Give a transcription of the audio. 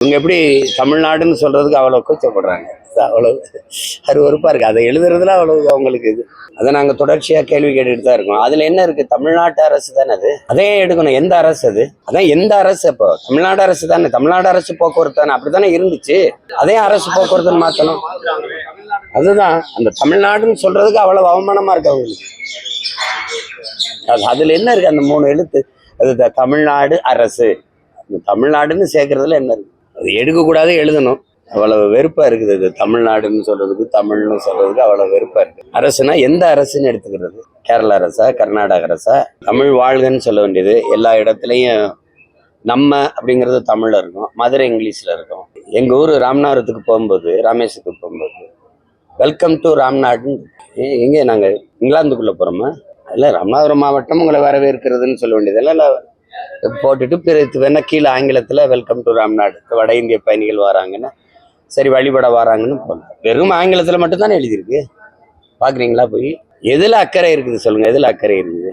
இவங்க எப்படி தமிழ்நாடுன்னு சொல்றதுக்கு அவ்வளோ கூச்சப்படுறாங்க. அவ்வளவு அருவருப்பா இருக்கு. அதை எழுதுறதுல அவ்வளவு அவங்களுக்கு இது. அதை நாங்கள் தொடர்ச்சியாக கேள்வி கேட்டுட்டு தான் இருக்கோம். அதில் என்ன இருக்கு? தமிழ்நாட்டு அரசு தானே அது, அதே எடுக்கணும். எந்த அரசு அது? அதான் எந்த அரசு? இப்போ தமிழ்நாடு அரசு தானே, தமிழ்நாடு அரசு போக்குவரத்து தானே, அப்படித்தானே இருந்துச்சு. அதே அரசு போக்குவரத்துன்னு மாற்றணும். அதுதான் அந்த தமிழ்நாடுன்னு சொல்றதுக்கு அவ்வளவு அவமானமா இருக்கு அவங்களுக்கு. அதுல என்ன இருக்கு? அந்த 3 எழுத்து, அது தமிழ்நாடு அரசு. இந்த தமிழ்நாடுன்னு சேர்க்கறதுல என்ன இருக்கு? அது எடுக்கக்கூடாது, எழுதணும். அவ்வளவு வெறுப்பா இருக்குது. இது தமிழ்நாடுன்னு சொல்றதுக்கு, தமிழ்னு சொல்றதுக்கு அவ்வளவு வெறுப்பா இருக்கு. அரசுனா எந்த அரசுன்னு எடுத்துக்கிறது? கேரள அரசா, கர்நாடக அரசா? தமிழ் வாழ்கன்னு சொல்ல வேண்டியது. எல்லா இடத்துலையும் நம்ம அப்படிங்கிறது தமிழ்ல இருக்கும், மதுரை இங்கிலீஷ்ல இருக்கும். எங்க ஊர் ராமநாதத்துக்கு போகும்போது, ராமேஸ்வரத்துக்கு போகும்போது வெல்கம் டு ராம்நாடுன்னு எங்கே நாங்கள் இங்கிலாந்துக்குள்ள போறோமா? இல்லை, ராமநாதபுரம் மாவட்டம் உங்களை வரவேற்கிறதுன்னு சொல்ல வேண்டியது. இல்லை போட்டுட்டு பிறகு வேணா கீழே ஆங்கிலத்தில் வெல்கம் டு ராம்நாடு, வட இந்திய பயணிகள் வராங்கன்னா சரி வழிபட வராங்கன்னு போகணும். வெறும் ஆங்கிலத்தில் மட்டும்தானே எழுதியிருக்கு. பார்க்குறீங்களா போய்? எதில் அக்கறை இருக்குது சொல்லுங்க? எதில் அக்கறை இருக்குது?